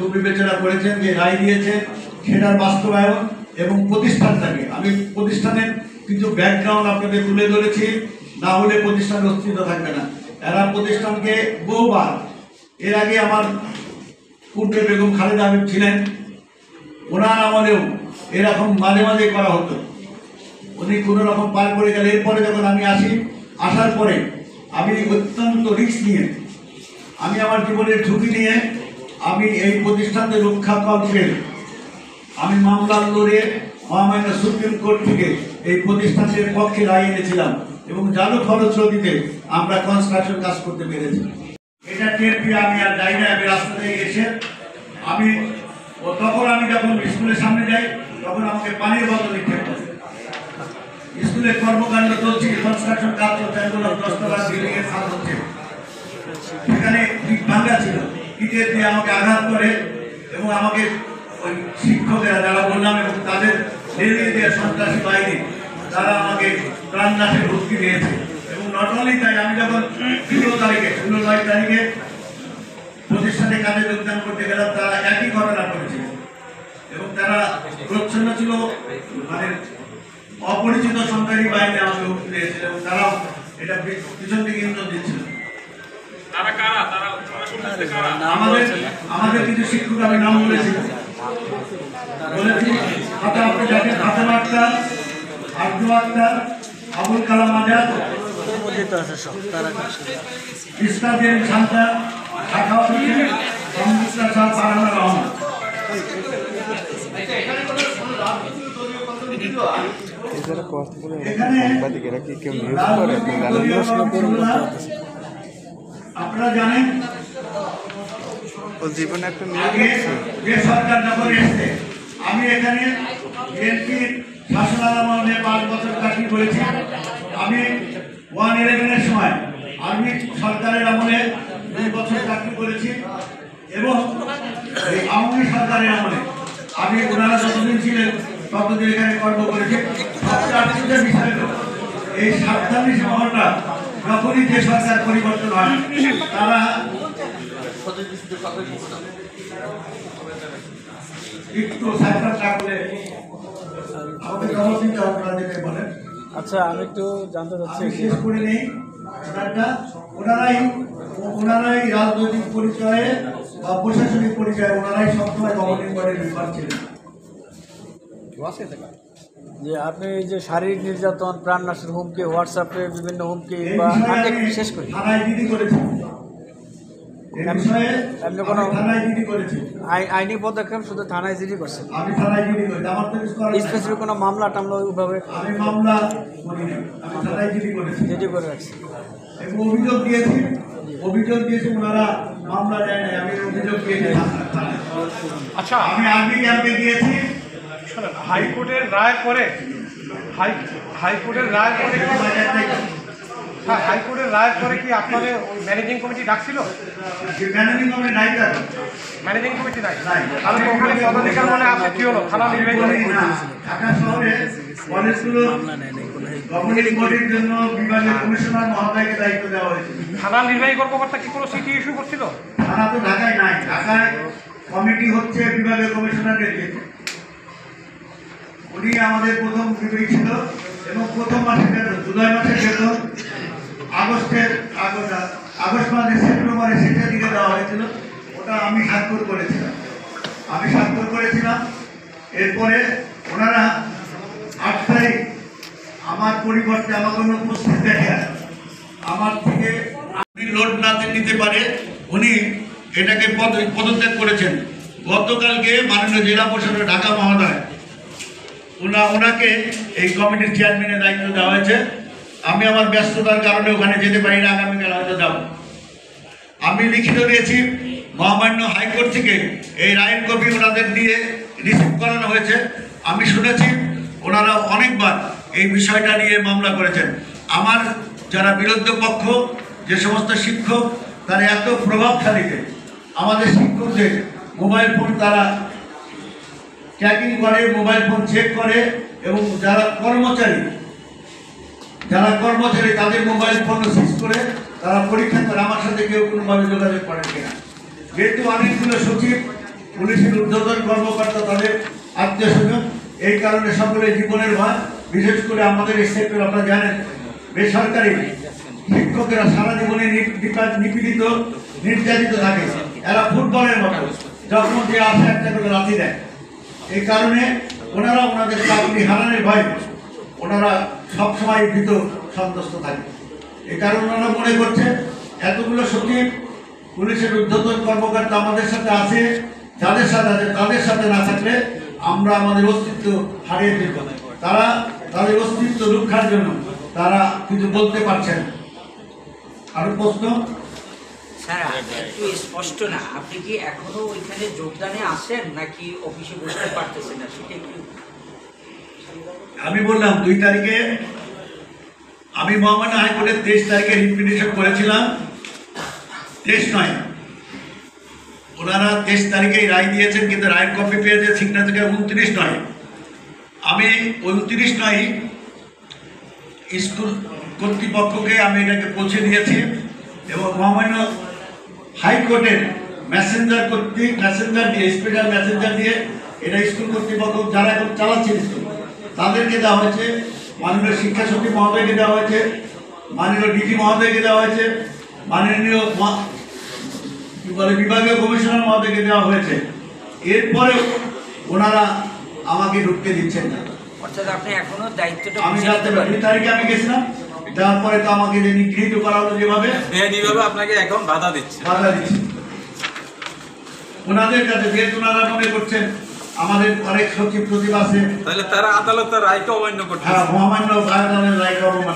সুবিবেচনা করেছেন, যে রায় দিয়েছেন সেটার বাস্তবায়ন এবং প্রতিষ্ঠানটাকে, আমি প্রতিষ্ঠানের কিছু ব্যাকগ্রাউন্ড আপনাদের তুলে ধরেছি, না হলে প্রতিষ্ঠানের অস্তিত্ব থাকবে না। এরা প্রতিষ্ঠানকে বহুবার, এর আগে আমার পূর্বে বেগম খালেদা হাবিব ছিলেন, ওনার আমলেও এরকম মাঝে মাঝে করা হতো। উনি কোনো রকম পার করে গেলে, এরপরে যখন আমি আসার পরে আমি অত্যন্ত রিস্ক নিয়ে, আমি আমার জীবনের ঝুঁকি নিয়ে আমি এই প্রতিষ্ঠানকে রক্ষা কল্পে আমি মামলা লড়ে মহামান্য সুপ্রিম কোর্ট থেকে এই প্রতিষ্ঠানের পক্ষে রায় এনেছিলাম এবং জানো ফলশ্রুতিতে আমরা কনস্ট্রাকশন কাজ করতে পেরেছি। এটা টের পেয়ে আমি আর যাই না, আমি রাস্তা থেকে এসে তখন আমি যখন স্কুলের সামনে যাই তখন আমাকে পানির বোতল দিতে হবে। স্কুলের কর্মকাণ্ড চলছে, কনস্ট্রাকশন কাজ চলছে, 10তলা বিল্ডিং এর কাজ হচ্ছে, সেখানে ইট ভাঙা ছিল, ইটের দিয়ে আমাকে আঘাত করে এবং আমাকে ওই শিক্ষকেরা যারা বললাম এবং তাদের লেলিয়ে দেওয়া সন্ত্রাসী বাহিনী তারা আমাকে প্রাণনাশের হুমকি দিয়েছে। এবং নট অনলি তাই, আমি যখন 16 তারিখে প্রতিষ্ঠানে কাজে যোগদান করতে গেলাম, তারা একই ঘটনা করেছিল এবং তারা প্রচ্ছন্ন ছিল, মানে অপরিচিত সরকারি বাহিনী আমাকে হুমকি দিয়েছিল এবং তারাও এটা পিছন থেকে ইন্ধন দিচ্ছিল। আমাদের কিছু শিক্ষক, আমি নাম বলেছি, আপনি দেখেন, হাসান আক্তার, আব্দুল আক্তার, আবুল কালাম আজাদ, ইসলাম শান্তা, শাখাওয়াত হোসেন, সংযুক্তা শাহ, ফারহানা রহমান। আপনারা জানেন জীবনে একটা যে সরকার যখন এসছে, আমি এখানে বিএনপির শাসনামলে 5 বছর চাকরি করেছি। আমি 111-এর সময় আর্মি সরকারের আমলে 2 বছর চাকরি করেছি এবং এই আওয়ামী সরকারের আমলে আমি, ওনারা যতদিন ছিলেন ততদিন এখানে কর্ম করেছি। সবচেয়ে আশ্চর্যের বিষয় হল এই 47 মহলটা যখনই যে সরকার পরিবর্তন হয়, তারা একটু সাইফার করে আমাদের জনসংখ্যা আপনারা যেতে বলেন। আচ্ছা, আমি একটু জানতে চাচ্ছি, শেষ করে নেই, ওনারাই রাজনৈতিক পরিচয়ে বা প্রশাসনিক পরিচয়ে ওনারাই সবসময় গভর্নিং বডির মেম্বার ছিলেন। যে আপনি যে শারীরিক নির্যাতন, প্রাণনাশের হুমকি, হোয়াটসঅ্যাপে বিভিন্ন হুমকি বা শেষ করি থানায় জিডি করেছেন, এমনি কোনো আইনি পদক্ষেপ শুধু থানায় জিডি করছেন? আমি থানায় জিডি করেছি, আমার তো স্পেসিফিক কোনো মামলা টামলা ওইভাবে আমি মামলা করিনি, আমি থানায় জিডি করেছি, জিডি করে রাখছি এবং অভিযোগ দিয়েছি, ওনারা মামলা দেয় নাই, আমি অভিযোগ দিয়েছি। আচ্ছা, আমি আর্মি ক্যাম্পে গিয়েছি। হাইকোর্টের রায় পরে হাইকোর্টের রায় পরে কি আপনাদের ম্যানেজিং কমিটি ডাকছিল? ম্যানেজিং কমিটি নাই, ম্যানেজিং কমিটি নাই, তাহলে তো ওখানে পদাধিকার মনে আছে কি হলো? থানা নির্বাহী ঢাকা শহরে কলেজগুলো গভর্নিং বডির জন্য বিভাগের কমিশনার মহোদয়কে দায়িত্ব দেওয়া হয়েছিল। থানা নির্বাহী কর্মকর্তা কি কোনো সিটি ইস্যু করছিল? থানা তো ঢাকায় নাই, ঢাকায় কমিটি হচ্ছে বিভাগের কমিশনারের ক্ষেত্রে। উনি আমাদের প্রথম বিভাগ ছিল এবং প্রথম মাসের বেতন, জুলাই মাসের বেতন আগস্ট মাসে, সেপ্টেম্বরে শেষের দিকে দেওয়া হয়েছিল। ওটা আমি স্বাক্ষর করেছিলাম। এরপরে ওনারা 8 তারিখ আমার পরিবর্তে আমাকে অন্য উপস্থিত দেখে আমার থেকে লোড না নিতে পারে, উনি এটাকে পদত্যাগ করেছেন। গতকালকে মাননীয় জেলা প্রশাসক ঢাকা মহোদয় ওনাকে এই কমিটির চেয়ারম্যানের দায়িত্ব দেওয়া হয়েছে। আমি আমার ব্যস্ততার কারণে ওখানে যেতে পারি না, আগামীকাল হয়তো যাব। আমি লিখিত দিয়েছি, মহামান্য হাইকোর্ট থেকে এই রায়ের কপি ওনাদের দিয়ে রিসিভ করানো হয়েছে। আমি শুনেছি ওনারা অনেকবার এই বিষয়টা নিয়ে মামলা করেছেন। আমার যারা বিরোধী পক্ষ, যে সমস্ত শিক্ষক, তারা এত প্রভাবশালীতে আমাদের শিক্ষকদের মোবাইল ফোন তারা ট্র্যাকিং করে, মোবাইল ফোন চেক করে এবং যারা কর্মচারী তাদের মোবাইল ফোন সিজ করে তারা পরীক্ষা করে আমার সাথে কেউ কোনোভাবে যোগাযোগ করেন কিনা। যেহেতু অনেকগুলো সচিব পুলিশের ঊর্ধ্বতন কর্মকর্তা, তাদের আত্মীয় স্বজন, এই কারণে সকলে জীবনের ভয়। বিশেষ করে আমাদের এই সেক্টর আপনারা জানেন, বেসরকারি শিক্ষকেরা সারা জীবনে নিপীড়িত, নির্যাতিত থাকে। এরা ফুটবলের মতো, যখন যে আসে একটা করে লাথি দেয়। এই কারণে ওনারা ওনাদের চাকরি হারানোর ভয় ওনারা সবসময় ভীত সন্ত্রস্ত থাকে। এই কারণে ওনারা মনে করছে এতগুলো সচিব, পুলিশের ঊর্ধ্বতন কর্মকর্তা আমাদের সাথে আছে, যাদের সাথে আছে তাদের সাথে না থাকলে আমরা আমাদের অস্তিত্ব হারিয়ে ফেলব। তারা তাদের অস্তিত্ব রক্ষার জন্য তারা কিছু বলতে পারছেন না। আরো প্রশ্ন? স্যার একটু স্পষ্ট না, আপনি কি এখনো ওইখানে যোগদানে আসেন নাকি অফিসে বসতে পারতেছেন না, সেটা একটু। আমি বললাম 2 তারিখে আমি মহামান্য হাইকোর্টের 23 তারিখে রিট পিটিশন করেছিলাম। 23 নয়, ওনারা 23 তারিখেই রায় দিয়েছেন, কিন্তু রায়ের কপি পেয়েছে সিগনেচার 29 নয়। আমি 29 নয় স্কুল কর্তৃপক্ষকে আমি এটাকে পৌঁছে দিয়েছি এবং মহামান্য হাইকোর্টের মেসেঞ্জার কর্তৃক মেসেঞ্জার দিয়ে, স্পেশাল মেসেঞ্জার দিয়ে এটা স্কুল কর্তৃপক্ষ যারা এখন চালাচ্ছে স্কুল তাদেরকে দেওয়া হয়েছে, মাননীয় শিক্ষা সচিব মহোদয়কে দেওয়া হয়েছে, মাননীয় ডিজি মহোদয়কে দেওয়া হয়েছে, মাননীয় বিভাগীয় কমিশনার মহোদয়কে দেওয়া হয়েছে। এরপরে ওনারা আমাকে ঢুকতে দিচ্ছেন না। অর্থাৎ আপনি এখনো দায়িত্বটা আমি বুঝে জানতে নিতে পারি পারেন। 2 তারিখে আমি গেছিলাম, তারপরে তো আমাকে যে নিগৃহীত করা হলো যেভাবে বেআইনিভাবে আপনাকে এখন বাধা দিচ্ছে। বাধা দিচ্ছে ওনাদের কাছে, যেহেতু ওনারা মনে করছেন আমাদের অনেক সচিব প্রতিভা আছে। তাহলে তারা আদালতের রায়কে অমান্য করছে। হ্যাঁ, মহামান্য আদালতের রায়কে অবমাননা